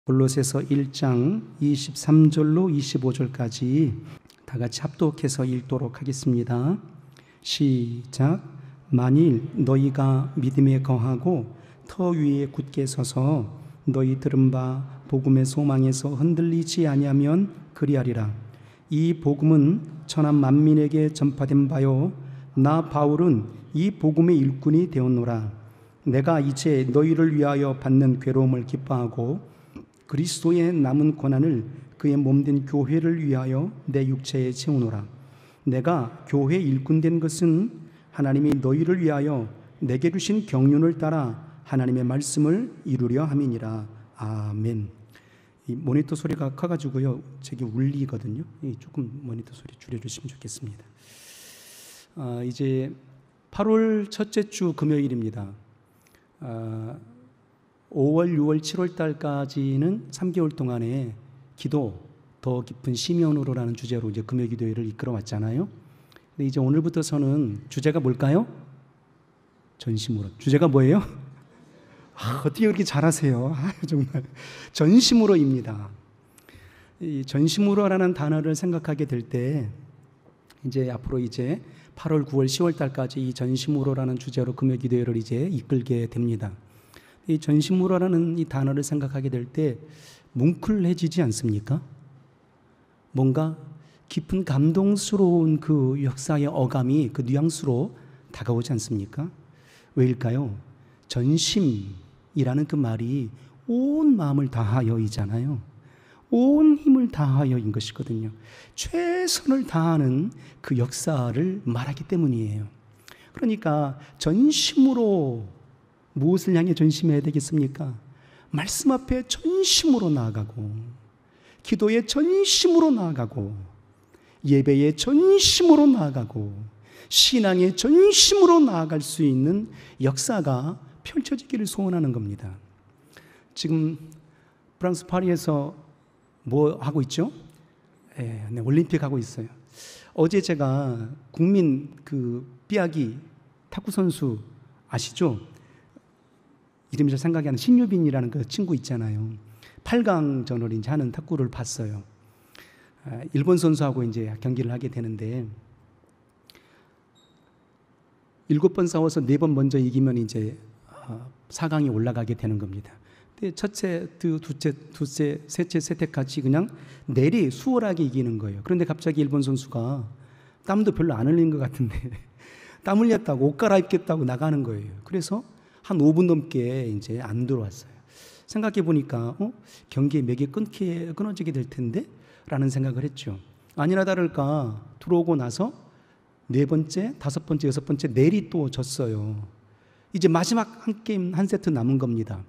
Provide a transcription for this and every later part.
골로새서 1장 23절로 25절까지 다 같이 합독해서 읽도록 하겠습니다. 시작. 만일 너희가 믿음에 거하고 터 위에 굳게 서서 너희 들은 바 복음의 소망에서 흔들리지 아니하면 그리하리라. 이 복음은 천하 만민에게 전파된 바요 나 바울은 이 복음의 일꾼이 되었노라. 내가 이제 너희를 위하여 받는 괴로움을 기뻐하고 그리스도의 남은 고난을 그의 몸된 교회를 위하여 내 육체에 채우노라. 내가 교회 일꾼 된 것은 하나님이 너희를 위하여 내게 주신 경륜을 따라 하나님의 말씀을 이루려 함이니라. 아멘. 이 모니터 소리가 커가지고요, 제게 울리거든요. 조금 모니터 소리 줄여주시면 좋겠습니다. 이제 8월 첫째 주 금요일입니다. 5월, 6월, 7월 달까지는 3개월 동안에 기도, 더 깊은 심연으로라는 주제로 이제 금요 기도회를 이끌어 왔잖아요. 근데 이제 오늘부터서는 주제가 뭘까요? 전심으로. 주제가 뭐예요? 어떻게 그렇게 잘하세요? 정말. 전심으로입니다. 이 전심으로라는 단어를 생각하게 될 때 이제 앞으로 이제 8월, 9월, 10월 달까지 이 전심으로라는 주제로 금요 기도회를 이제 이끌게 됩니다. 이 전심으로라는 이 단어를 생각하게 될 때 뭉클해지지 않습니까? 뭔가 깊은 감동스러운 그 역사의 어감이 그 뉘앙스로 다가오지 않습니까? 왜일까요? 전심이라는 그 말이 온 마음을 다하여이잖아요. 온 힘을 다하여인 것이거든요. 최선을 다하는 그 역사를 말하기 때문이에요. 그러니까 전심으로 무엇을 향해 전심해야 되겠습니까? 말씀 앞에 전심으로 나아가고, 기도에 전심으로 나아가고, 예배에 전심으로 나아가고, 신앙에 전심으로 나아갈 수 있는 역사가 펼쳐지기를 소원하는 겁니다. 지금 프랑스 파리에서 뭐 하고 있죠? 네, 올림픽 하고 있어요. 어제 제가 국민 그 삐아기 탁구 선수 아시죠? 이름이 잘 생각이 안 나는 신유빈이라는 그 친구 있잖아요. 8강전을 이제 하는 탁구를 봤어요. 일본 선수하고 이제 경기를 하게 되는데 7번 싸워서 4번 먼저 이기면 이제 4강에 올라가게 되는 겁니다. 근데 첫째, 두째, 셋째, 세트까지 그냥 내리 수월하게 이기는 거예요. 그런데 갑자기 일본 선수가 땀도 별로 안 흘린 것 같은데 땀 흘렸다고 옷 갈아입겠다고 나가는 거예요. 그래서 한 5분 넘게 이제 안 들어왔어요. 생각해 보니까 경기의 맥이 끊어지게 될 텐데 라는 생각을 했죠. 아니나 다를까 들어오고 나서 4번째, 5번째, 6번째 내리 또 졌어요. 이제 마지막 한 게임 한 세트 남은 겁니다.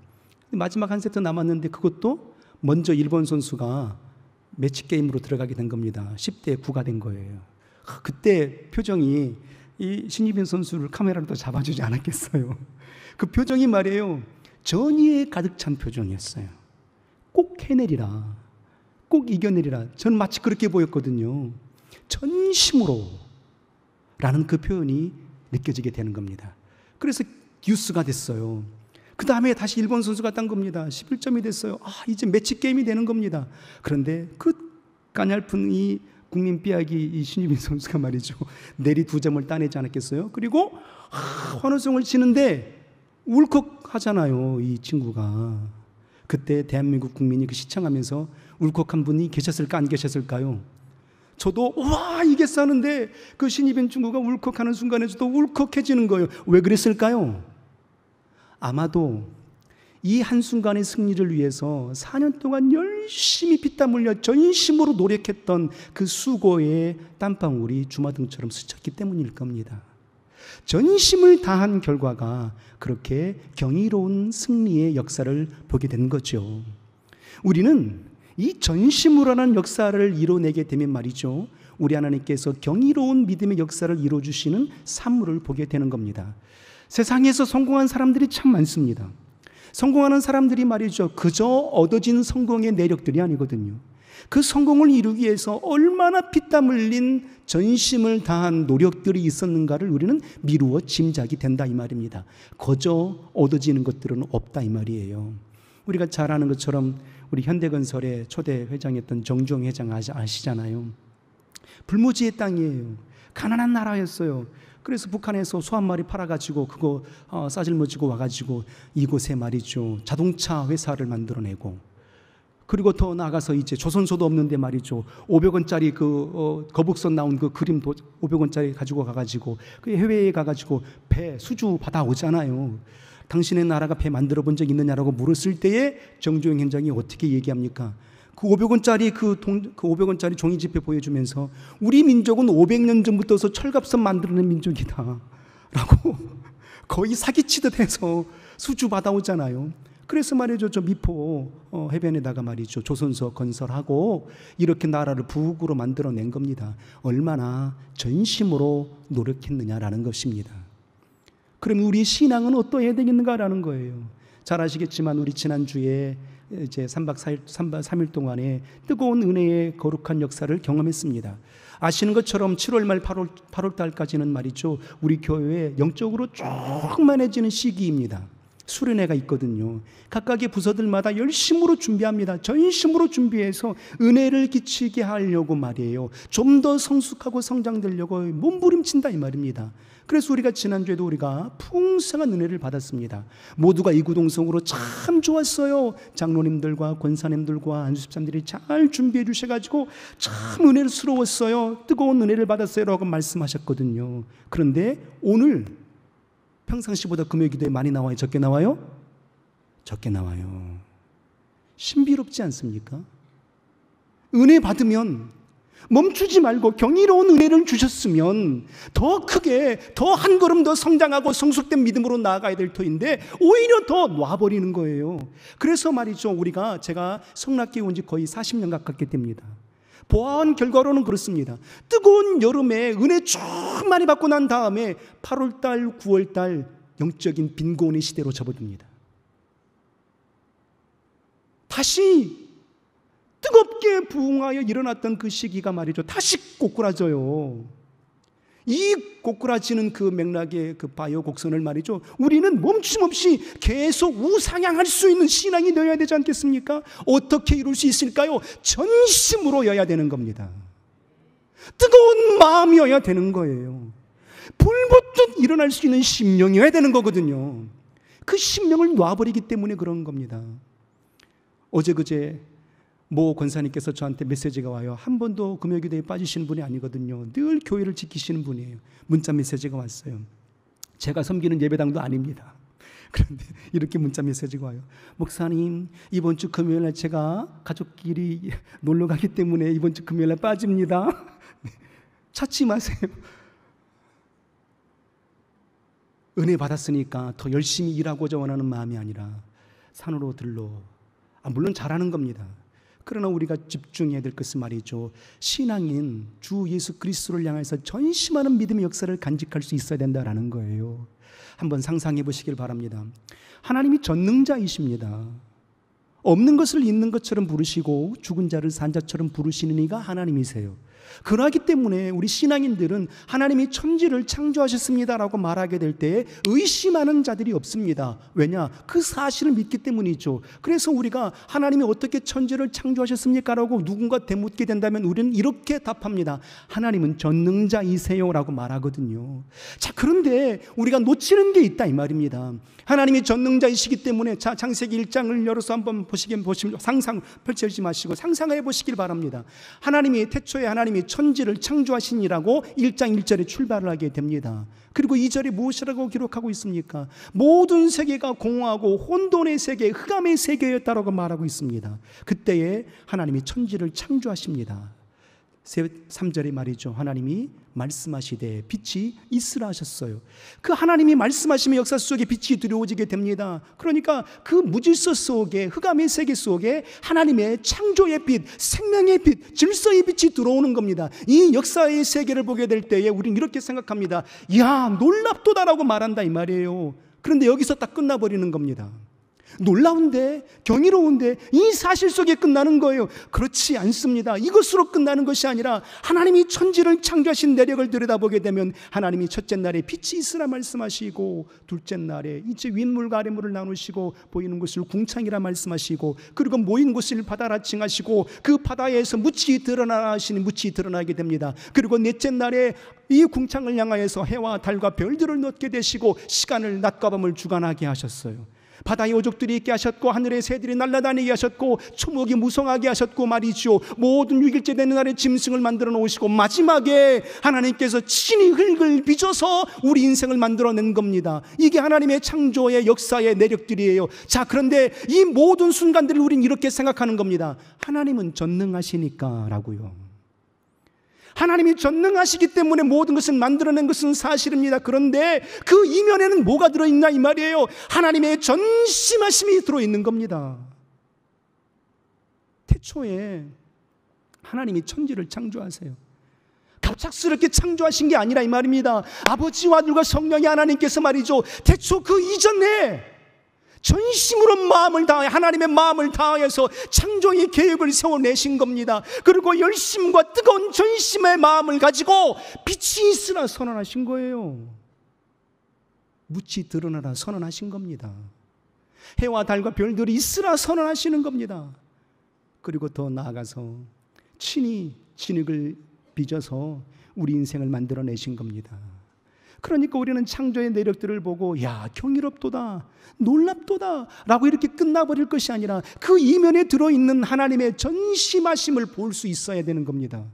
마지막 한 세트 남았는데 그것도 먼저 일본 선수가 매치 게임으로 들어가게 된 겁니다. 10대 9가 된 거예요. 그때 표정이 이 신유빈 선수를 카메라로 또 잡아주지 않았겠어요. 그 표정이 말이에요, 전의에 가득 찬 표정이었어요. 꼭 해내리라, 꼭 이겨내리라. 저는 마치 그렇게 보였거든요. 전심으로 라는 그 표현이 느껴지게 되는 겁니다. 그래서 뉴스가 됐어요. 그 다음에 다시 일본 선수가 딴 겁니다. 11점이 됐어요. 이제 매치 게임이 되는 겁니다. 그런데 그 까냘픈 이 국민 삐약이 이 신유빈 선수가 말이죠, 내리 2점을 따내지 않았겠어요? 그리고 환호성을 치는데 울컥하잖아요, 이 친구가. 그때 대한민국 국민이 그 시청하면서 울컥한 분이 계셨을까 안 계셨을까요? 저도 와 이겼어 하는데 그 신입인 친구가 울컥하는 순간에 저도 울컥해지는 거예요. 왜 그랬을까요? 아마도 이 한순간의 승리를 위해서 4년 동안 열심히 피땀 흘려 전심으로 노력했던 그 수고의 땀방울이 주마등처럼 스쳤기 때문일 겁니다. 전심을 다한 결과가 그렇게 경이로운 승리의 역사를 보게 된 거죠. 우리는 이 전심으로라는 역사를 이뤄내게 되면 말이죠, 우리 하나님께서 경이로운 믿음의 역사를 이뤄주시는 산물을 보게 되는 겁니다. 세상에서 성공한 사람들이 참 많습니다. 성공하는 사람들이 말이죠, 그저 얻어진 성공의 내력들이 아니거든요. 그 성공을 이루기 위해서 얼마나 피땀 흘린 전심을 다한 노력들이 있었는가를 우리는 미루어 짐작이 된다 이 말입니다. 거저 얻어지는 것들은 없다 이 말이에요. 우리가 잘 아는 것처럼 우리 현대건설의 초대 회장이었던 정주영 회장 아시잖아요. 불모지의 땅이에요. 가난한 나라였어요. 그래서 북한에서 소 한 마리 팔아가지고 그거 싸질머지고 와가지고 이곳에 말이죠, 자동차 회사를 만들어내고, 그리고 더 나가서 이제 조선소도 없는데 말이죠, 500원짜리 거북선 나온 그 그림도 500원짜리 가지고 가가지고 그 해외에 가가지고 배 수주 받아오잖아요. 당신의 나라가 배 만들어 본 적 있느냐라고 물었을 때에 정주영 회장이 어떻게 얘기합니까? 그 500원짜리 그 500원짜리 종이지폐 보여주면서 우리 민족은 500년 전부터 철갑선 만들어낸 민족이다 라고 거의 사기치듯 해서 수주 받아오잖아요. 그래서 말이죠, 저 미포 해변에다가 말이죠, 조선소 건설하고 이렇게 나라를 부국으로 만들어낸 겁니다. 얼마나 전심으로 노력했느냐라는 것입니다. 그럼 우리 신앙은 어떠해야 되겠는가라는 거예요. 잘 아시겠지만 우리 지난주에 이제 3박 3일 동안에 뜨거운 은혜의 거룩한 역사를 경험했습니다. 아시는 것처럼 7월 말 8월 달까지는 말이죠, 우리 교회에 영적으로 충만해지는 시기입니다. 수련회가 있거든요. 각각의 부서들마다 열심으로 준비합니다. 전심으로 준비해서 은혜를 끼치게 하려고 말이에요. 좀 더 성숙하고 성장되려고 몸부림친다 이 말입니다. 그래서 우리가 지난주에도 우리가 풍성한 은혜를 받았습니다. 모두가 이구동성으로 참 좋았어요. 장로님들과 권사님들과 안수집사님들이 잘 준비해 주셔가지고 참 은혜스러웠어요. 뜨거운 은혜를 받았어요 라고 말씀하셨거든요. 그런데 오늘 평상시보다 금요기도에 많이 나와요? 적게 나와요? 적게 나와요. 신비롭지 않습니까? 은혜 받으면 멈추지 말고 경이로운 은혜를 주셨으면 더 크게, 더 한 걸음 더 성장하고 성숙된 믿음으로 나아가야 될 터인데 오히려 더 놔버리는 거예요. 그래서 말이죠, 제가 성락교에 온 지 거의 40년 가깝게 됩니다. 보아한 결과로는 그렇습니다. 뜨거운 여름에 은혜 쭉 많이 받고 난 다음에 8월달, 9월달 영적인 빈곤의 시대로 접어듭니다. 다시 뜨겁게 부흥하여 일어났던 그 시기가 말이죠, 다시 꼬꾸라져요. 이 꼬꾸라지는 그 맥락의 그 바이오 곡선을 말이죠, 우리는 멈춤없이 계속 우상향할 수 있는 신앙이 되어야 되지 않겠습니까? 어떻게 이룰 수 있을까요? 전심으로여야 되는 겁니다. 뜨거운 마음이어야 되는 거예요. 불붙듯 일어날 수 있는 심령이어야 되는 거거든요. 그 심령을 놔버리기 때문에 그런 겁니다. 어제 그제 모 권사님께서 저한테 메시지가 와요. 한 번도 금요기도에 빠지시는 분이 아니거든요. 늘 교회를 지키시는 분이에요. 문자 메시지가 왔어요. 제가 섬기는 예배당도 아닙니다. 그런데 이렇게 문자 메시지가 와요. 목사님, 이번 주 금요일날 제가 가족끼리 놀러 가기 때문에 이번 주 금요일날 빠집니다. 찾지 마세요. 은혜 받았으니까 더 열심히 일하고자 원하는 마음이 아니라 산으로 들러, 물론 잘하는 겁니다. 그러나 우리가 집중해야 될 것은 말이죠, 신앙인 주 예수 그리스도를 향해서 전심하는 믿음의 역사를 간직할 수 있어야 된다라는 거예요. 한번 상상해 보시길 바랍니다. 하나님이 전능자이십니다. 없는 것을 있는 것처럼 부르시고 죽은 자를 산 자처럼 부르시는 이가 하나님이세요. 그러기 때문에 우리 신앙인들은 하나님이 천지를 창조하셨습니다라고 말하게 될 때 의심하는 자들이 없습니다. 왜냐? 그 사실을 믿기 때문이죠. 그래서 우리가 하나님이 어떻게 천지를 창조하셨습니까? 라고 누군가 되묻게 된다면 우리는 이렇게 답합니다. 하나님은 전능자이세요 라고 말하거든요. 자, 그런데 우리가 놓치는 게 있다 이 말입니다. 하나님이 전능자이시기 때문에, 자, 창세기 1장을 열어서 한번 보시면 상상 펼치지 마시고 상상해 보시길 바랍니다. 하나님이 태초에 하나님이 천지를 창조하시니라고 1장 1절에 출발을 하게 됩니다. 그리고 2절에 무엇이라고 기록하고 있습니까? 모든 세계가 공허하고 혼돈의 세계, 흑암의 세계였다라고 말하고 있습니다. 그때에 하나님이 천지를 창조하십니다. 3절에 말이죠, 하나님이 말씀하시되 빛이 있으라 하셨어요. 그 하나님이 말씀하시면 역사 속에 빛이 들어오게 됩니다. 그러니까 그 무질서 속에, 흑암의 세계 속에 하나님의 창조의 빛, 생명의 빛, 질서의 빛이 들어오는 겁니다. 이 역사의 세계를 보게 될 때에 우리는 이렇게 생각합니다. 이야, 놀랍도다라고 말한다 이 말이에요. 그런데 여기서 딱 끝나버리는 겁니다. 놀라운데, 경이로운데 이 사실 속에 끝나는 거예요. 그렇지 않습니다. 이것으로 끝나는 것이 아니라 하나님이 천지를 창조하신 내력을 들여다보게 되면 하나님이 첫째 날에 빛이 있으라 말씀하시고, 둘째 날에 이제 윗물과 아랫물을 나누시고 보이는 것을 궁창이라 말씀하시고, 그리고 모인 곳을 바다라 칭하시고, 그 바다에서 묻이 드러나라 하시니 묻이 드러나게 됩니다. 그리고 넷째 날에 이 궁창을 향하여서 해와 달과 별들을 넣게 되시고 시간을 낮과 밤을 주관하게 하셨어요. 바다의 오족들이 있게 하셨고, 하늘의 새들이 날아다니게 하셨고, 초목이 무성하게 하셨고 말이죠. 모든 6일째 되는 날에 짐승을 만들어 놓으시고, 마지막에 하나님께서 친히 흙을 빚어서 우리 인생을 만들어낸 겁니다. 이게 하나님의 창조의 역사의 내력들이에요. 자, 그런데 이 모든 순간들을 우린 이렇게 생각하는 겁니다. 하나님은 전능하시니까 라고요. 하나님이 전능하시기 때문에 모든 것을 만들어낸 것은 사실입니다. 그런데 그 이면에는 뭐가 들어있나 이 말이에요. 하나님의 전심하심이 들어있는 겁니다. 태초에 하나님이 천지를 창조하세요. 갑작스럽게 창조하신 게 아니라 이 말입니다. 아버지와 아들과 성령의 하나님께서 말이죠, 태초 그 이전에 전심으로 마음을 다하여 하나님의 마음을 다하여서 창조의 계획을 세워내신 겁니다. 그리고 열심과 뜨거운 전심의 마음을 가지고 빛이 있으라 선언하신 거예요. 묻이 드러나라 선언하신 겁니다. 해와 달과 별들이 있으라 선언하시는 겁니다. 그리고 더 나아가서 친히 진흙을 빚어서 우리 인생을 만들어내신 겁니다. 그러니까 우리는 창조의 내력들을 보고 야, 경이롭도다, 놀랍도다 라고 이렇게 끝나버릴 것이 아니라 그 이면에 들어있는 하나님의 전심하심을 볼 수 있어야 되는 겁니다.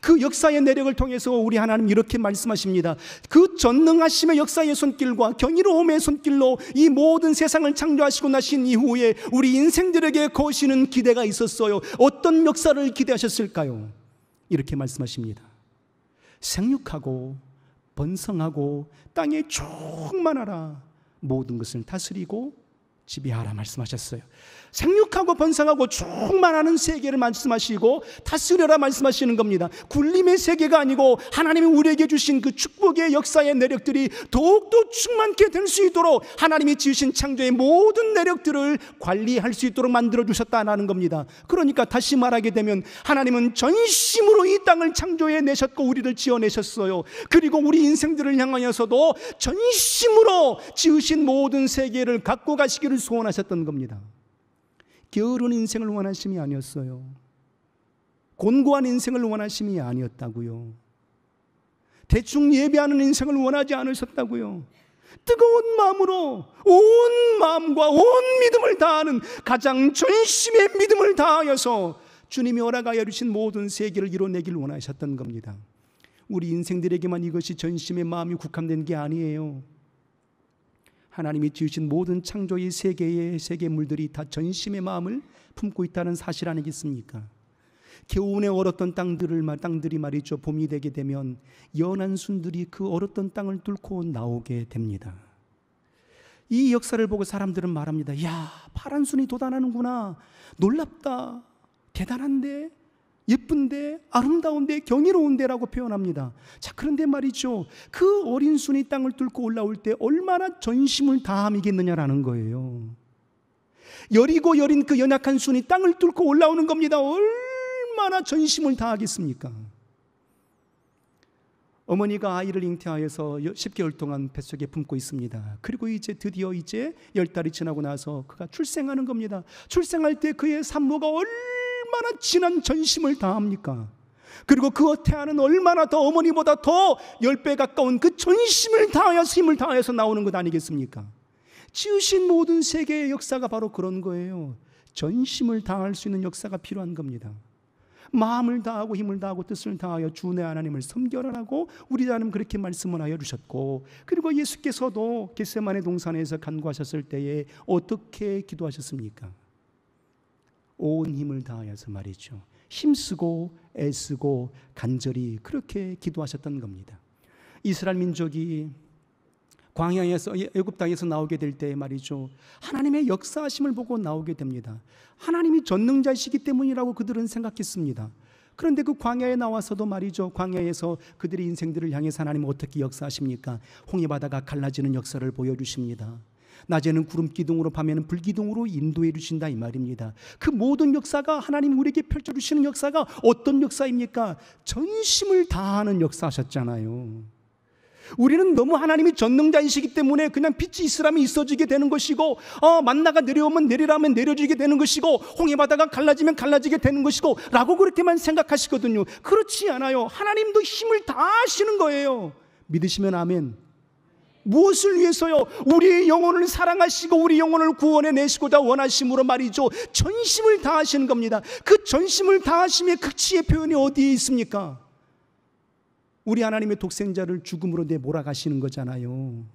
그 역사의 내력을 통해서 우리 하나님 이렇게 말씀하십니다. 그 전능하심의 역사의 손길과 경이로움의 손길로 이 모든 세상을 창조하시고 나신 이후에 우리 인생들에게 거시는 기대가 있었어요. 어떤 역사를 기대하셨을까요? 이렇게 말씀하십니다. 생육하고 번성하고 땅에 충만하라, 모든 것을 다스리고 지배하라 말씀하셨어요. 생육하고 번성하고 충만하는 세계를 말씀하시고 다스려라 말씀하시는 겁니다. 굴림의 세계가 아니고 하나님이 우리에게 주신 그 축복의 역사의 내력들이 더욱더 충만케 될 수 있도록 하나님이 지으신 창조의 모든 내력들을 관리할 수 있도록 만들어주셨다는 겁니다. 그러니까 다시 말하게 되면 하나님은 전심으로 이 땅을 창조해 내셨고 우리를 지어내셨어요. 그리고 우리 인생들을 향하여서도 전심으로 지으신 모든 세계를 갖고 가시기를 소원하셨던 겁니다. 게으른 인생을 원하심이 아니었어요. 곤고한 인생을 원하심이 아니었다고요. 대충 예배하는 인생을 원하지 않으셨다고요. 뜨거운 마음으로 온 마음과 온 믿음을 다하는 가장 전심의 믿음을 다하여서 주님이 허락하여 주신 모든 세계를 이뤄내기를 원하셨던 겁니다. 우리 인생들에게만 이것이 전심의 마음이 국한된 게 아니에요. 하나님이 지으신 모든 창조의 세계의 세계물들이 다 전심의 마음을 품고 있다는 사실 아니겠습니까? 겨우내 얼었던 땅들이 말이죠, 봄이 되게 되면 연한 순들이 그 얼었던 땅을 뚫고 나오게 됩니다. 이 역사를 보고 사람들은 말합니다. 야, 파란 순이 돋아나는구나, 놀랍다, 대단한데, 예쁜데, 아름다운데, 경이로운데 라고 표현합니다. 자, 그런데 말이죠, 그 어린 순이 땅을 뚫고 올라올 때 얼마나 전심을 다함이겠느냐라는 거예요. 여리고 여린 그 연약한 순이 땅을 뚫고 올라오는 겁니다. 얼마나 전심을 다하겠습니까? 어머니가 아이를 잉태하여서 10개월 동안 뱃속에 품고 있습니다. 그리고 드디어 10달이 지나고 나서 그가 출생하는 겁니다. 출생할 때 그의 산모가 얼마나 진한 전심을 다합니까? 그리고 그 태아는 얼마나 더 어머니보다 더 10배 가까운 그 전심을 다하여서 힘을 다하여서 나오는 것 아니겠습니까? 지으신 모든 세계의 역사가 바로 그런 거예요. 전심을 다할 수 있는 역사가 필요한 겁니다. 마음을 다하고 힘을 다하고 뜻을 다하여 주 내 하나님을 섬겨라라고 우리 하나님 그렇게 말씀을 하여 주셨고, 그리고 예수께서도 겟세마네 동산에서 간구하셨을 때에 어떻게 기도하셨습니까? 온 힘을 다하여서 말이죠, 힘쓰고 애쓰고 간절히 그렇게 기도하셨던 겁니다. 이스라엘 민족이 광야에서 애굽 땅에서 나오게 될 때 말이죠, 하나님의 역사하심을 보고 나오게 됩니다. 하나님이 전능자이시기 때문이라고 그들은 생각했습니다. 그런데 그 광야에 나와서도 말이죠, 광야에서 그들의 인생들을 향해서 하나님은 어떻게 역사하십니까? 홍해 바다가 갈라지는 역사를 보여주십니다. 낮에는 구름 기둥으로 밤에는 불 기둥으로 인도해 주신다 이 말입니다. 그 모든 역사가 하나님 우리에게 펼쳐주시는 역사가 어떤 역사입니까? 전심을 다하는 역사하셨잖아요. 우리는 너무 하나님이 전능자이시기 때문에 그냥 빛이 있으라면 있어지게 되는 것이고 만나가 내려오면 내리라면 내려지게 되는 것이고 홍해바다가 갈라지면 갈라지게 되는 것이고 라고 그렇게만 생각하시거든요. 그렇지 않아요. 하나님도 힘을 다하시는 거예요. 믿으시면 아멘. 무엇을 위해서요? 우리의 영혼을 사랑하시고 우리 영혼을 구원해 내시고자 원하심으로 말이죠. 전심을 다하시는 겁니다. 그 전심을 다하심의 극치의 표현이 어디에 있습니까? 우리 하나님의 독생자를 죽음으로 내몰아가시는 거잖아요.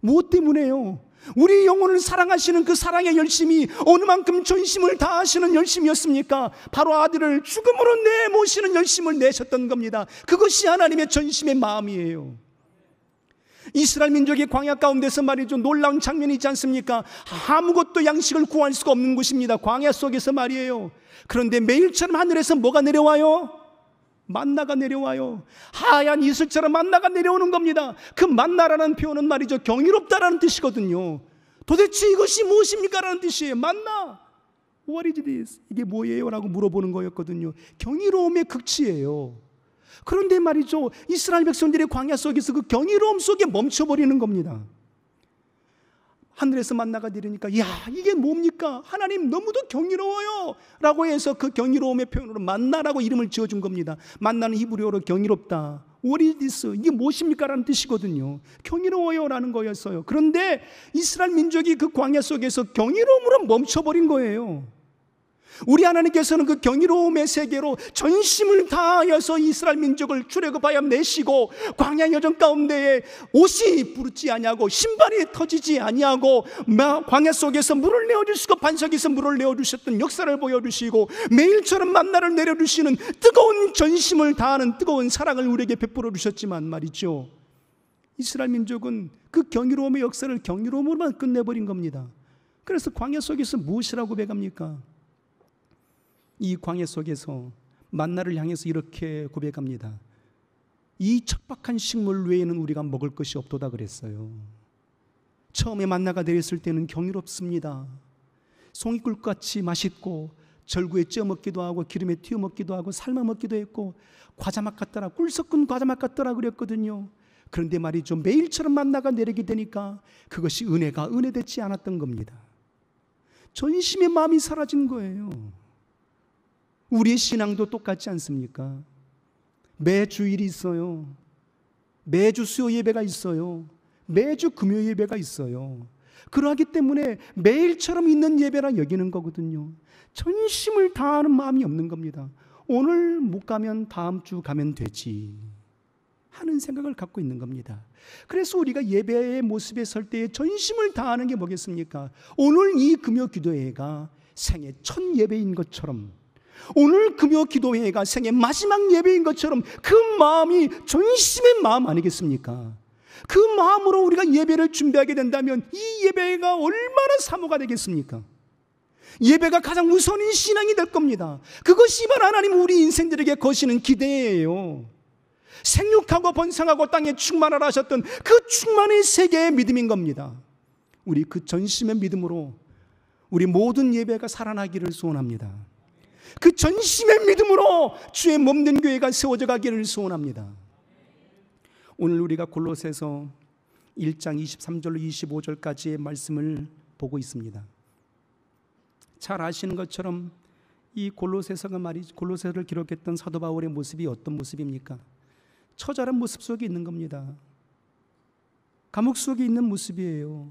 무엇 때문에요? 우리 영혼을 사랑하시는 그 사랑의 열심이 어느 만큼 전심을 다하시는 열심이었습니까? 바로 아들을 죽음으로 내모시는 열심을 내셨던 겁니다. 그것이 하나님의 전심의 마음이에요. 이스라엘 민족이 광야 가운데서 말이죠, 놀라운 장면이지 않습니까? 아무것도 양식을 구할 수가 없는 곳입니다. 광야 속에서 말이에요. 그런데 매일처럼 하늘에서 뭐가 내려와요? 만나가 내려와요. 하얀 이슬처럼 만나가 내려오는 겁니다. 그 만나라는 표현은 말이죠, 경이롭다라는 뜻이거든요. 도대체 이것이 무엇입니까? 라는 뜻이에요. 만나, What is this? 이게 뭐예요? 라고 물어보는 거였거든요. 경이로움의 극치예요. 그런데 말이죠, 이스라엘 백성들의 광야 속에서 그 경이로움 속에 멈춰버리는 겁니다. 하늘에서 만나가 내리니까 야, 이게 뭡니까? 하나님 너무도 경이로워요 라고 해서 그 경이로움의 표현으로 만나라고 이름을 지어준 겁니다. 만나는 히브리어로 경이롭다, What is this? 이게 무엇입니까? 라는 뜻이거든요. 경이로워요 라는 거였어요. 그런데 이스라엘 민족이 그 광야 속에서 경이로움으로 멈춰버린 거예요. 우리 하나님께서는 그 경이로움의 세계로 전심을 다하여서 이스라엘 민족을 출애굽하여 내시고 광야 여정 가운데에 옷이 부르지 아니하고 신발이 터지지 아니하고 광야 속에서 물을 내어주시고 반석에서 물을 내어주셨던 역사를 보여주시고 매일처럼 만나를 내려주시는 뜨거운 전심을 다하는 뜨거운 사랑을 우리에게 베풀어 주셨지만 말이죠, 이스라엘 민족은 그 경이로움의 역사를 경이로움으로만 끝내버린 겁니다. 그래서 광야 속에서 무엇이라고 고백합니까? 이 광야 속에서 만나를 향해서 이렇게 고백합니다. 이 척박한 식물 외에는 우리가 먹을 것이 없도다 그랬어요. 처음에 만나가 내렸을 때는 경이롭습니다. 송이꿀같이 맛있고 절구에 쪄 먹기도 하고 기름에 튀어 먹기도 하고 삶아 먹기도 했고 과자맛 같더라, 꿀 섞은 과자맛 같더라 그랬거든요. 그런데 말이죠, 매일처럼 만나가 내리게 되니까 그것이 은혜가 은혜되지 않았던 겁니다. 전심의 마음이 사라진 거예요. 우리의 신앙도 똑같지 않습니까? 매주일이 있어요. 매주 수요 예배가 있어요. 매주 금요 예배가 있어요. 그러하기 때문에 매일처럼 있는 예배라 여기는 거거든요. 전심을 다하는 마음이 없는 겁니다. 오늘 못 가면 다음 주 가면 되지 하는 생각을 갖고 있는 겁니다. 그래서 우리가 예배의 모습에 설 때에 전심을 다하는 게 뭐겠습니까? 오늘 이 금요 기도회가 생애 첫 예배인 것처럼, 오늘 금요 기도회가 생애 마지막 예배인 것처럼 그 마음이 전심의 마음 아니겠습니까? 그 마음으로 우리가 예배를 준비하게 된다면 이 예배가 얼마나 사모가 되겠습니까? 예배가 가장 우선인 신앙이 될 겁니다. 그것이 바로 하나님 우리 인생들에게 거시는 기대예요. 생육하고 번성하고 땅에 충만하라 하셨던 그 충만의 세계의 믿음인 겁니다. 우리 그 전심의 믿음으로 우리 모든 예배가 살아나기를 소원합니다. 그 전심의 믿음으로 주의 몸된 교회가 세워져 가기를 소원합니다. 오늘 우리가 골로새서 1장 23절로 25절까지의 말씀을 보고 있습니다. 잘 아시는 것처럼 이 골로새서가 골로새를 기록했던 사도 바울의 모습이 어떤 모습입니까? 처절한 모습 속에 있는 겁니다. 감옥 속에 있는 모습이에요.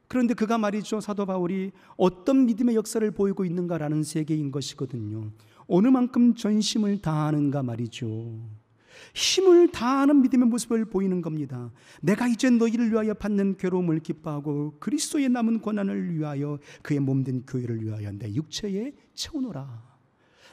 그런데 그가 말이죠, 사도 바울이 어떤 믿음의 역사를 보이고 있는가라는 세계인 것이거든요. 어느 만큼 전심을 다하는가 말이죠. 힘을 다하는 믿음의 모습을 보이는 겁니다. 내가 이제 너희를 위하여 받는 괴로움을 기뻐하고 그리스도의 남은 고난을 위하여 그의 몸된 교회를 위하여 내 육체에 채우노라.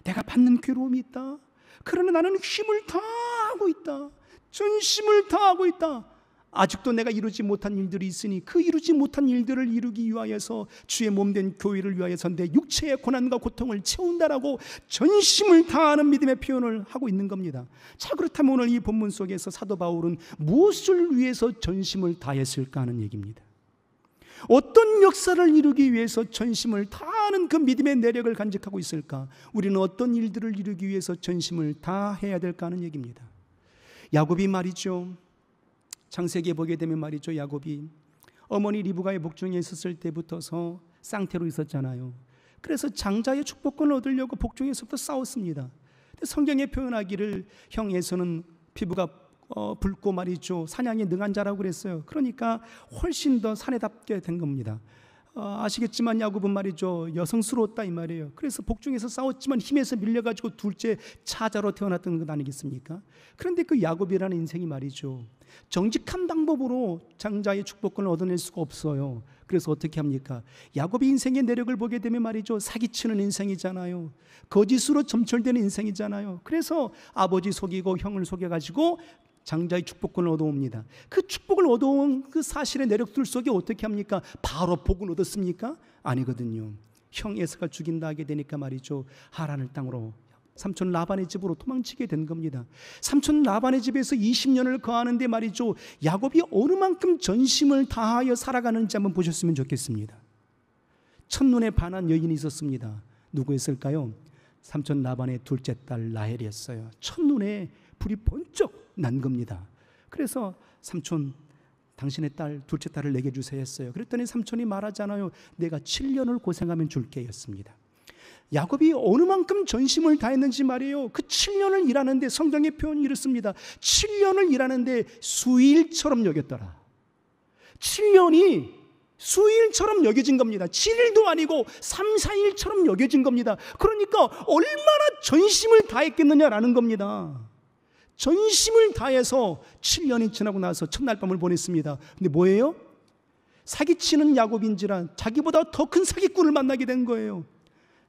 내가 받는 괴로움이 있다. 그러나 나는 힘을 다하고 있다. 전심을 다하고 있다. 아직도 내가 이루지 못한 일들이 있으니 그 이루지 못한 일들을 이루기 위하여서 주의 몸된 교회를 위하여서 내 육체의 고난과 고통을 채운다라고 전심을 다하는 믿음의 표현을 하고 있는 겁니다. 자, 그렇다면 오늘 이 본문 속에서 사도 바울은 무엇을 위해서 전심을 다했을까 하는 얘기입니다. 어떤 역사를 이루기 위해서 전심을 다하는 그 믿음의 내력을 간직하고 있을까? 우리는 어떤 일들을 이루기 위해서 전심을 다해야 될까 하는 얘기입니다. 야곱이 말이죠, 창세기에 보게 되면 말이죠, 야곱이 어머니 리브가의 복중에 있었을 때부터서 쌍태로 있었잖아요. 그래서 장자의 축복권을 얻으려고 복중에서부터 싸웠습니다. 성경에 표현하기를 형 에서는 피부가 붉고 말이죠, 사냥에 능한 자라고 그랬어요. 그러니까 훨씬 더 사내답게 된 겁니다. 아시겠지만 야곱은 말이죠, 여성스러웠다 이 말이에요. 그래서 복중에서 싸웠지만 힘에서 밀려가지고 둘째 차자로 태어났던 것 아니겠습니까? 그런데 그 야곱이라는 인생이 말이죠, 정직한 방법으로 장자의 축복권을 얻어낼 수가 없어요. 그래서 어떻게 합니까? 야곱이 인생의 내력을 보게 되면 말이죠, 사기치는 인생이잖아요. 거짓으로 점철되는 인생이잖아요. 그래서 아버지 속이고 형을 속여가지고 장자의 축복권을 얻어옵니다. 그 축복을 얻어온 그 사실의 내력들 속에 어떻게 합니까? 바로 복을 얻었습니까? 아니거든요. 형 에서가 죽인다 하게 되니까 말이죠, 하란을 땅으로 삼촌 라반의 집으로 도망치게 된 겁니다. 삼촌 라반의 집에서 20년을 거하는데 말이죠, 야곱이 어느 만큼 전심을 다하여 살아가는지 한번 보셨으면 좋겠습니다. 첫눈에 반한 여인이 있었습니다. 누구였을까요? 삼촌 라반의 둘째 딸 라헬이었어요. 첫눈에 불이 번쩍 난 겁니다. 그래서 삼촌, 당신의 딸, 둘째 딸을 내게 주세요 했어요. 그랬더니 삼촌이 말하잖아요. 내가 7년을 고생하면 줄게 였습니다. 야곱이 어느 만큼 전심을 다했는지 말이에요. 그 7년을 일하는데 성경의 표현이 이렇습니다. 7년을 일하는데 수일처럼 여겼더라. 7년이 수일처럼 여겨진 겁니다. 7일도 아니고 3, 4일처럼 여겨진 겁니다. 그러니까 얼마나 전심을 다했겠느냐라는 겁니다. 전심을 다해서 7년이 지나고 나서 첫날 밤을 보냈습니다. 근데 뭐예요? 사기치는 야곱인지라 자기보다 더 큰 사기꾼을 만나게 된 거예요.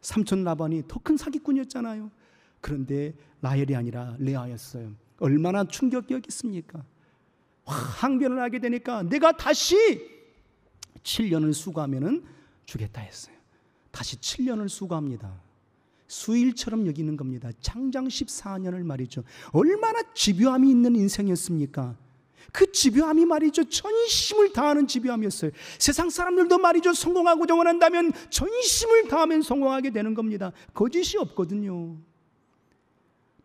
삼촌 라반이 더 큰 사기꾼이었잖아요. 그런데 라헬이 아니라 레아였어요. 얼마나 충격이었겠습니까? 항변을 하게 되니까 내가 다시 7년을 수고하면 주겠다 했어요. 다시 7년을 수고합니다. 수일처럼 여기는 겁니다. 장장 14년을 말이죠. 얼마나 집요함이 있는 인생이었습니까? 그 집요함이 말이죠, 전심을 다하는 집요함이었어요. 세상 사람들도 말이죠, 성공하고자 원한다면 전심을 다하면 성공하게 되는 겁니다. 거짓이 없거든요.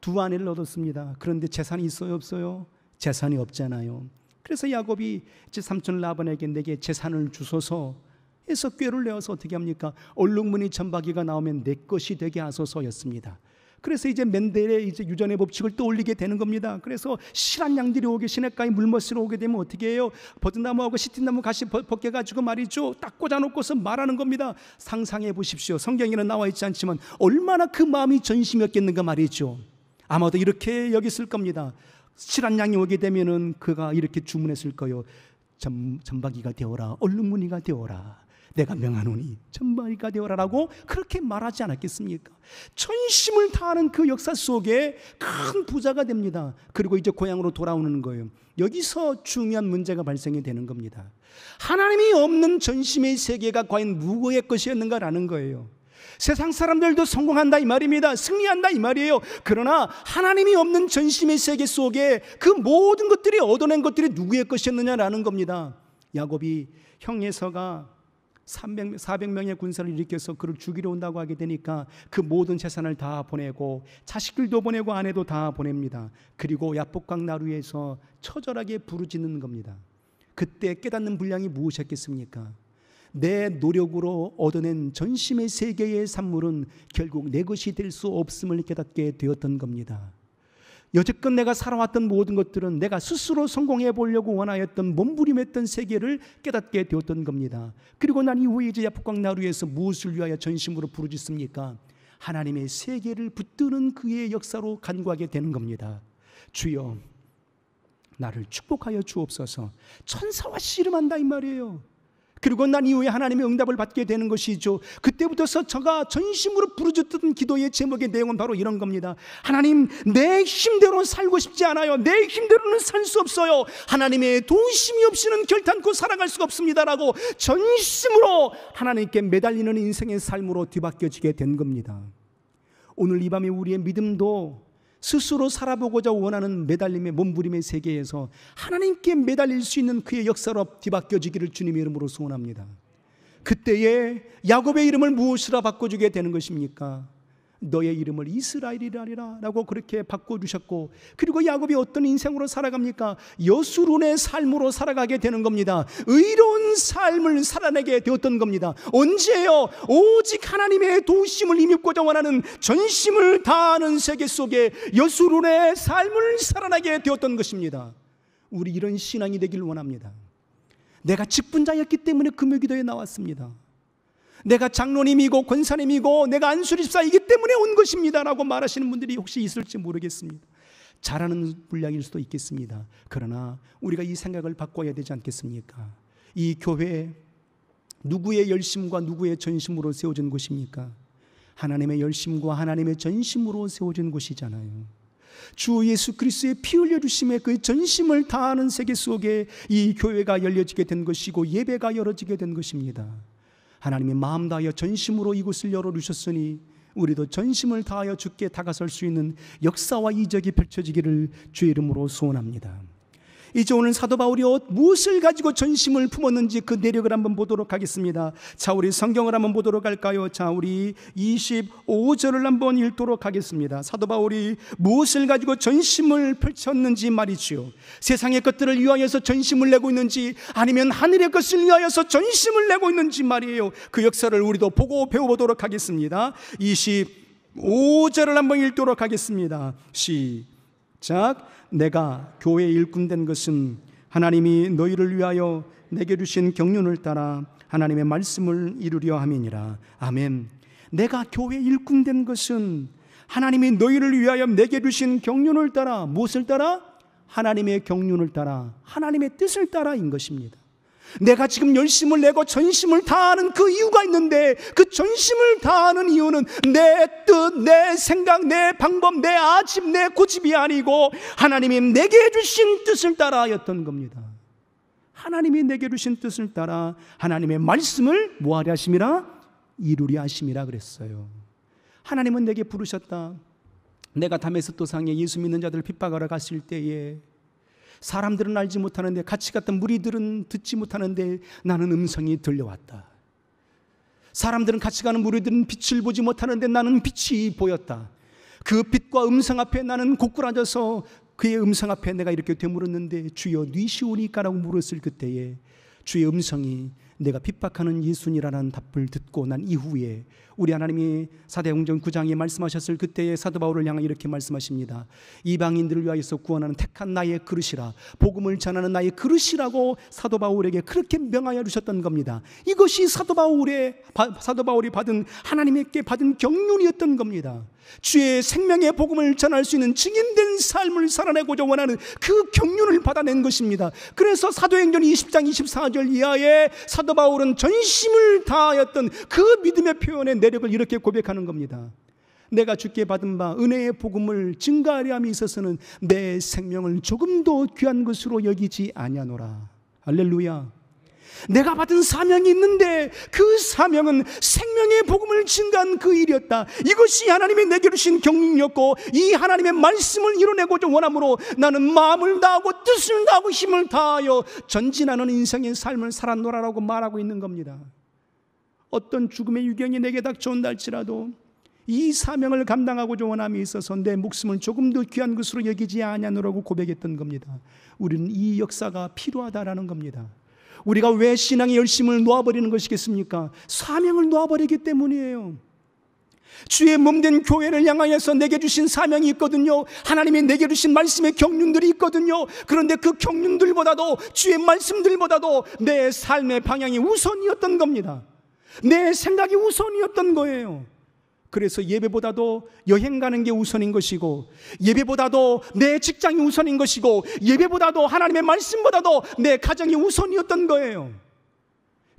두 아내를 얻었습니다. 그런데 재산이 있어요, 없어요? 재산이 없잖아요. 그래서 야곱이 이제 삼촌 라반에게 내게 재산을 주소서 해서 꾀를 내어서 어떻게 합니까? 얼룩무늬 점박이가 나오면 내 것이 되게 하소서였습니다. 그래서 이제 멘델의 이제 유전의 법칙을 떠올리게 되는 겁니다. 그래서 실한 양들이 오게 시냇가에 물머시러 오게 되면 어떻게 해요? 버드나무하고 시틴나무 가시 벗겨가지고 말이죠, 딱 꽂아놓고서 말하는 겁니다. 상상해 보십시오. 성경에는 나와 있지 않지만 얼마나 그 마음이 전심이었겠는가 말이죠. 아마도 이렇게 여겼을 겁니다. 실한 양이 오게 되면은 그가 이렇게 주문했을 거예요. 점박이가 되어라, 얼룩무늬가 되어라, 내가 명하노니 점박이가 되어라라고 그렇게 말하지 않았겠습니까? 전심을 다하는 그 역사 속에 큰 부자가 됩니다. 그리고 이제 고향으로 돌아오는 거예요. 여기서 중요한 문제가 발생이 되는 겁니다. 하나님이 없는 전심의 세계가 과연 누구의 것이었는가라는 거예요. 세상 사람들도 성공한다 이 말입니다. 승리한다 이 말이에요. 그러나 하나님이 없는 전심의 세계 속에 그 모든 것들이 얻어낸 것들이 누구의 것이었느냐라는 겁니다. 야곱이 형 에서가 400명의 군사를 일으켜서 그를 죽이러 온다고 하게 되니까 그 모든 재산을 다 보내고 자식들도 보내고 아내도 다 보냅니다. 그리고 야복강 나루에서 처절하게 부르짖는 겁니다. 그때 깨닫는 분량이 무엇이었겠습니까? 내 노력으로 얻어낸 전심의 세계의 산물은 결국 내 것이 될 수 없음을 깨닫게 되었던 겁니다. 여태껏 내가 살아왔던 모든 것들은 내가 스스로 성공해 보려고 원하였던 몸부림했던 세계를 깨닫게 되었던 겁니다. 그리고 난 이후에 이제 야복강 나루에서 무엇을 위하여 전심으로 부르짖습니까? 하나님의 세계를 붙드는 그의 역사로 간구하게 되는 겁니다. 주여, 나를 축복하여 주옵소서. 천사와 씨름한다 이 말이에요. 그리고 난 이후에 하나님의 응답을 받게 되는 것이죠. 그때부터서 저가 전심으로 부르짖던 기도의 제목의 내용은 바로 이런 겁니다. 하나님, 내 힘대로 살고 싶지 않아요. 내 힘대로는 살 수 없어요. 하나님의 도우심이 없이는 결단코 살아갈 수가 없습니다라고 전심으로 하나님께 매달리는 인생의 삶으로 뒤바뀌어지게 된 겁니다. 오늘 이 밤에 우리의 믿음도 스스로 살아보고자 원하는 매달림의 몸부림의 세계에서 하나님께 매달릴 수 있는 그의 역사로 뒤바뀌어지기를 주님의 이름으로 소원합니다. 그때에 야곱의 이름을 무엇이라 바꿔주게 되는 것입니까? 너의 이름을 이스라엘이라리라 라고 그렇게 바꿔주셨고, 그리고 야곱이 어떤 인생으로 살아갑니까? 여수론의 삶으로 살아가게 되는 겁니다. 의로운 삶을 살아내게 되었던 겁니다. 언제요? 오직 하나님의 도우심을 힘입고자 원하는 전심을 다하는 세계 속에 여수론의 삶을 살아나게 되었던 것입니다. 우리 이런 신앙이 되길 원합니다. 내가 직분자였기 때문에 금요기도에 나왔습니다. 내가 장로님이고 권사님이고 내가 안수리 집사이기 때문에 온 것입니다 라고 말하시는 분들이 혹시 있을지 모르겠습니다. 잘하는 분량일 수도 있겠습니다. 그러나 우리가 이 생각을 바꿔야 되지 않겠습니까? 이 교회 누구의 열심과 누구의 전심으로 세워진 곳입니까? 하나님의 열심과 하나님의 전심으로 세워진 곳이잖아요. 주 예수 그리스도의 피 흘려주심에 그 전심을 다하는 세계 속에 이 교회가 열려지게 된 것이고 예배가 열어지게 된 것입니다. 하나님이 마음 다하여 전심으로 이곳을 열어주셨으니 우리도 전심을 다하여 주께 다가설 수 있는 역사와 이적이 펼쳐지기를 주의 이름으로 소원합니다. 이제 오늘 사도 바울이 무엇을 가지고 전심을 품었는지 그 내력을 한번 보도록 하겠습니다. 자, 우리 성경을 한번 보도록 할까요? 자, 우리 25절을 한번 읽도록 하겠습니다. 사도 바울이 무엇을 가지고 전심을 펼쳤는지 말이지요. 세상의 것들을 위하여서 전심을 내고 있는지 아니면 하늘의 것을 위하여서 전심을 내고 있는지 말이에요. 그 역사를 우리도 보고 배워보도록 하겠습니다. 25절을 한번 읽도록 하겠습니다. 시작. 내가 교회의 일꾼 된 것은 하나님이 너희를 위하여 내게 주신 경륜을 따라 하나님의 말씀을 이루려 함이니라. 아멘. 내가 교회의 일꾼 된 것은 하나님이 너희를 위하여 내게 주신 경륜을 따라, 무엇을 따라? 하나님의 경륜을 따라, 하나님의 뜻을 따라인 것입니다. 내가 지금 열심을 내고 전심을 다하는 그 이유가 있는데, 그 전심을 다하는 이유는 내 뜻, 내 생각, 내 방법, 내 아집, 내 고집이 아니고 하나님이 내게 주신 뜻을 따라였던 겁니다. 하나님이 내게 주신 뜻을 따라 하나님의 말씀을 뭐하려 하심이라? 이루려 하심이라 그랬어요. 하나님은 내게 부르셨다. 내가 다메섹 도상에 예수 믿는 자들을 핍박하러 갔을 때에 사람들은 알지 못하는데, 같이 갔던 무리들은 듣지 못하는데 나는 음성이 들려왔다. 사람들은, 같이 가는 무리들은 빛을 보지 못하는데 나는 빛이 보였다. 그 빛과 음성 앞에 나는 고꾸라져서 그의 음성 앞에 내가 이렇게 되물었는데, 주여 니시오니까라고 물었을 그때에 주의 음성이 내가 핍박하는 예수니라는 답을 듣고 난 이후에 우리 하나님이 사도행전 9장에 말씀하셨을 그때에 사도 바울을 향해 이렇게 말씀하십니다. 이방인들을 위하여서 구원하는 택한 나의 그릇이라, 복음을 전하는 나의 그릇이라고 사도 바울에게 그렇게 명하여 주셨던 겁니다. 이것이 사도 바울이 받은, 하나님께 받은 경륜이었던 겁니다. 주의 생명의 복음을 전할 수 있는 증인된 삶을 살아내고자 원하는 그 경륜을 받아낸 것입니다. 그래서 사도행전 20장 24절 이하에 사도 바울은 전심을 다하였던 그 믿음의 표현의 내력을 이렇게 고백하는 겁니다. 내가 주께 받은 바 은혜의 복음을 증가하려 함에 있어서는 내 생명을 조금도 귀한 것으로 여기지 아니하노라. 할렐루야. 내가 받은 사명이 있는데 그 사명은 생명의 복음을 증가한 그 일이었다. 이것이 하나님이 내게 주신 경륜이었고, 이 하나님의 말씀을 이뤄내고자 원함으로 나는 마음을 다하고 뜻을 다하고 힘을 다하여 전진하는 인생의 삶을 살았노라라고 말하고 있는 겁니다. 어떤 죽음의 유경이 내게 닥쳐온다 할지라도 이 사명을 감당하고자 원함에 있어서 내 목숨을 조금도 귀한 것으로 여기지 아니하노라고 고백했던 겁니다. 우리는 이 역사가 필요하다라는 겁니다. 우리가 왜 신앙의 열심을 놓아버리는 것이겠습니까? 사명을 놓아버리기 때문이에요. 주의 몸된 교회를 향하여서 내게 주신 사명이 있거든요. 하나님이 내게 주신 말씀의 경륜들이 있거든요. 그런데 그 경륜들보다도, 주의 말씀들보다도 내 삶의 방향이 우선이었던 겁니다. 내 생각이 우선이었던 거예요. 그래서 예배보다도 여행 가는 게 우선인 것이고, 예배보다도 내 직장이 우선인 것이고, 예배보다도 하나님의 말씀보다도 내 가정이 우선이었던 거예요.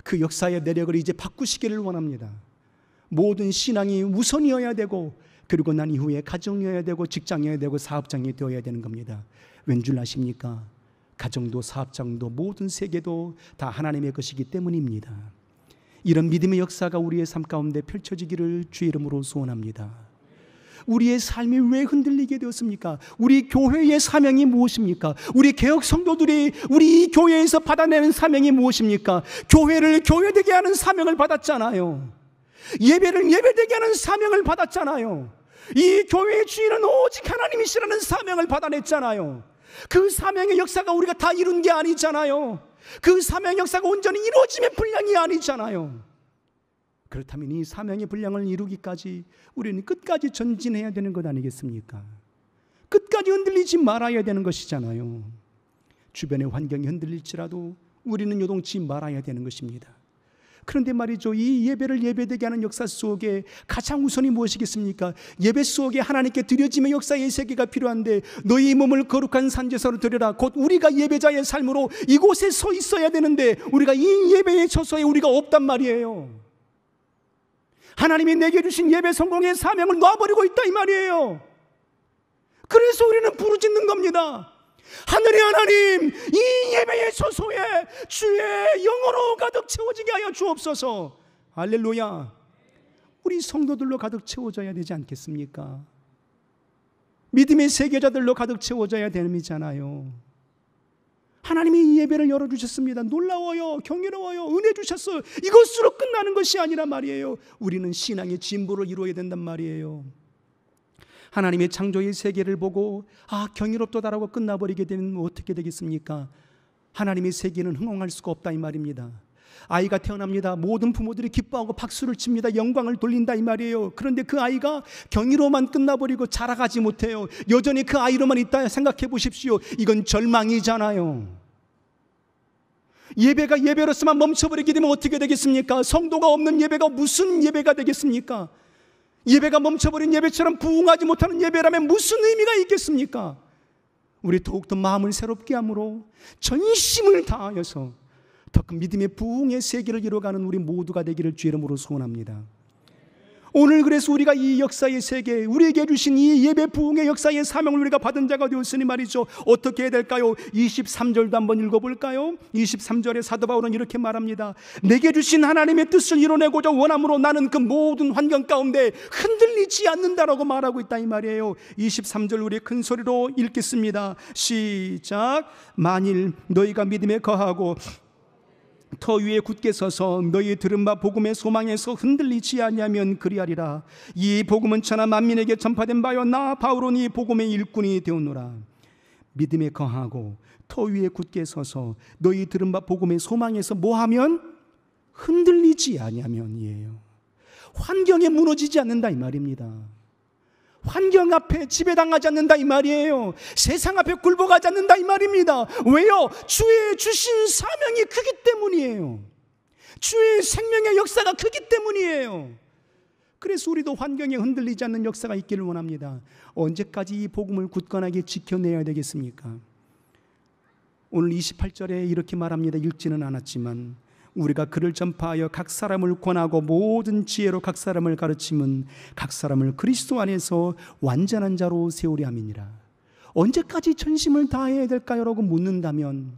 그 역사의 내력을 이제 바꾸시기를 원합니다. 모든 신앙이 우선이어야 되고, 그리고 난 이후에 가정이어야 되고, 직장이어야 되고, 사업장이 되어야 되는 겁니다. 왠 줄 아십니까? 가정도 사업장도 모든 세계도 다 하나님의 것이기 때문입니다. 이런 믿음의 역사가 우리의 삶 가운데 펼쳐지기를 주의 이름으로 소원합니다. 우리의 삶이 왜 흔들리게 되었습니까? 우리 교회의 사명이 무엇입니까? 우리 개혁 성도들이 우리 이 교회에서 받아내는 사명이 무엇입니까? 교회를 교회되게 하는 사명을 받았잖아요. 예배를 예배되게 하는 사명을 받았잖아요. 이 교회의 주인은 오직 하나님이시라는 사명을 받아냈잖아요. 그 사명의 역사가 우리가 다 이룬 게 아니잖아요. 그 사명의 역사가 온전히 이루어짐의 분량이 아니잖아요. 그렇다면 이 사명의 분량을 이루기까지 우리는 끝까지 전진해야 되는 것 아니겠습니까? 끝까지 흔들리지 말아야 되는 것이잖아요. 주변의 환경이 흔들릴지라도 우리는 요동치 말아야 되는 것입니다. 그런데 말이죠, 이 예배를 예배되게 하는 역사 속에 가장 우선이 무엇이겠습니까? 예배 속에 하나님께 드려짐의 역사의 세계가 필요한데, 너희 몸을 거룩한 산제사로 드려라. 곧 우리가 예배자의 삶으로 이곳에 서 있어야 되는데, 우리가 이 예배의 처소에 우리가 없단 말이에요. 하나님이 내게 주신 예배 성공의 사명을 놔버리고 있다 이 말이에요. 그래서 우리는 부르짖는 겁니다. 하늘의 하나님, 이 예배의 처소에 주의 영으로 가득 채워지게 하여 주옵소서. 할렐루야. 우리 성도들로 가득 채워져야 되지 않겠습니까? 믿음의 세계자들로 가득 채워져야 됨이잖아요. 하나님이 이 예배를 열어주셨습니다. 놀라워요. 경이로워요. 은혜 주셨어요. 이것으로 끝나는 것이 아니란 말이에요. 우리는 신앙의 진보를 이루어야 된단 말이에요. 하나님의 창조의 세계를 보고 경이롭도다라고 끝나버리게 되면 어떻게 되겠습니까? 하나님의 세계는 흥황할 수가 없다 이 말입니다. 아이가 태어납니다. 모든 부모들이 기뻐하고 박수를 칩니다. 영광을 돌린다 이 말이에요. 그런데 그 아이가 경이로만 끝나버리고 자라가지 못해요. 여전히 그 아이로만 있다 생각해 보십시오. 이건 절망이잖아요. 예배가 예배로서만 멈춰버리게 되면 어떻게 되겠습니까? 성도가 없는 예배가 무슨 예배가 되겠습니까? 예배가 멈춰버린 예배처럼 부응하지 못하는 예배라면 무슨 의미가 있겠습니까? 우리 더욱더 마음을 새롭게 함으로 전심을 다하여서 더 큰 믿음의 부흥의 세계를 이뤄가는 우리 모두가 되기를 주의 이름으로 소원합니다. 오늘 그래서 우리가 이 역사의 세계, 우리에게 주신 이 예배 부흥의 역사의 사명을 우리가 받은 자가 되었으니 말이죠. 어떻게 해야 될까요? 23절도 한번 읽어볼까요? 23절에 사도 바울은 이렇게 말합니다. 내게 주신 하나님의 뜻을 이뤄내고자 원함으로 나는 그 모든 환경 가운데 흔들리지 않는다라고 말하고 있다 이 말이에요. 23절 우리 큰 소리로 읽겠습니다. 시작. 만일 너희가 믿음에 거하고 터 위에 굳게 서서 너희 들은 바 복음의 소망에서 흔들리지 아니하면 그리하리라. 이 복음은 천하 만민에게 전파된 바요 나 바울은 이 복음의 일꾼이 되었노라. 믿음에 거하고 터 위에 굳게 서서 너희 들은 바 복음의 소망에서 뭐하면 흔들리지 아니하면이에요. 환경에 무너지지 않는다 이 말입니다. 환경 앞에 지배당하지 않는다 이 말이에요. 세상 앞에 굴복하지 않는다 이 말입니다. 왜요? 주의 주신 사명이 크기 때문이에요. 주의 생명의 역사가 크기 때문이에요. 그래서 우리도 환경에 흔들리지 않는 역사가 있기를 원합니다. 언제까지 이 복음을 굳건하게 지켜내야 되겠습니까? 오늘 28절에 이렇게 말합니다. 읽지는 않았지만 우리가 그를 전파하여 각 사람을 권하고 모든 지혜로 각 사람을 가르치면 각 사람을 그리스도 안에서 완전한 자로 세우려 함이니라. 언제까지 전심을 다해야 될까요? 라고 묻는다면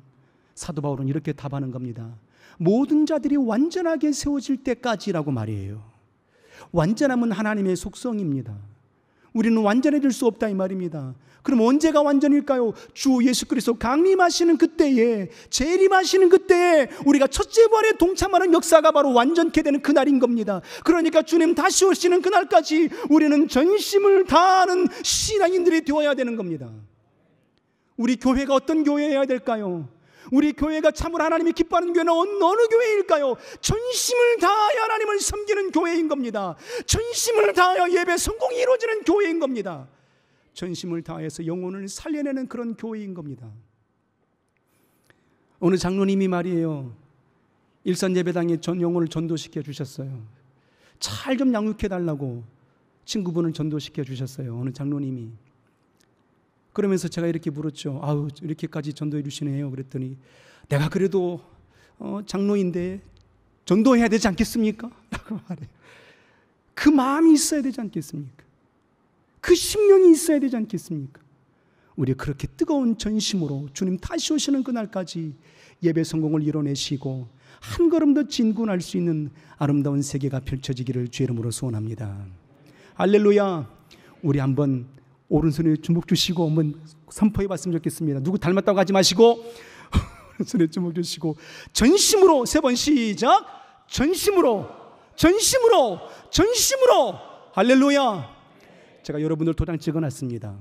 사도 바울은 이렇게 답하는 겁니다. 모든 자들이 완전하게 세워질 때까지라고 말이에요. 완전함은 하나님의 속성입니다. 우리는 완전해질 수 없다 이 말입니다. 그럼 언제가 완전일까요? 주 예수 그리스도 강림하시는 그때에, 재림하시는 그때에 우리가 첫째 부활에 동참하는 역사가 바로 완전케 되는 그날인 겁니다. 그러니까 주님 다시 오시는 그날까지 우리는 전심을 다하는 신앙인들이 되어야 되는 겁니다. 우리 교회가 어떤 교회여야 될까요? 우리 교회가 참으로 하나님이 기뻐하는 교회는 어느 교회일까요? 전심을 다하여 하나님을 섬기는 교회인 겁니다. 전심을 다하여 예배 성공이 이루어지는 교회인 겁니다. 전심을 다해서 영혼을 살려내는 그런 교회인 겁니다. 어느 장로님이 말이에요. 일산 예배당에 전 영혼을 전도시켜 주셨어요. 잘 좀 양육해 달라고 친구분을 전도시켜 주셨어요. 어느 장로님이. 그러면서 제가 이렇게 물었죠. 아우, 이렇게까지 전도해 주시네요. 그랬더니 내가 그래도 장로인데 전도해야 되지 않겠습니까? 라고 말해요. 그 마음이 있어야 되지 않겠습니까? 그 심령이 있어야 되지 않겠습니까? 우리 그렇게 뜨거운 전심으로 주님 다시 오시는 그날까지 예배 성공을 이뤄내시고 한 걸음 더 진군할 수 있는 아름다운 세계가 펼쳐지기를 주의 이름으로 소원합니다. 할렐루야. 우리 한번 오른손에 주먹 주시고 한번 선포해 봤으면 좋겠습니다. 누구 닮았다고 하지 마시고 오른손에 주먹 주시고 전심으로, 세 번 시작. 전심으로, 전심으로, 전심으로. 할렐루야. 제가 여러분들 도장 찍어놨습니다.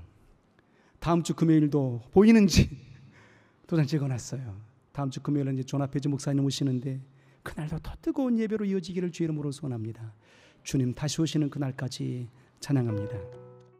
다음 주 금요일도 보이는지 도장 찍어놨어요. 다음 주 금요일은 이제 존아페지 목사님 오시는데 그날도 더 뜨거운 예배로 이어지기를 주의 이름으로 소원합니다. 주님 다시 오시는 그날까지 찬양합니다.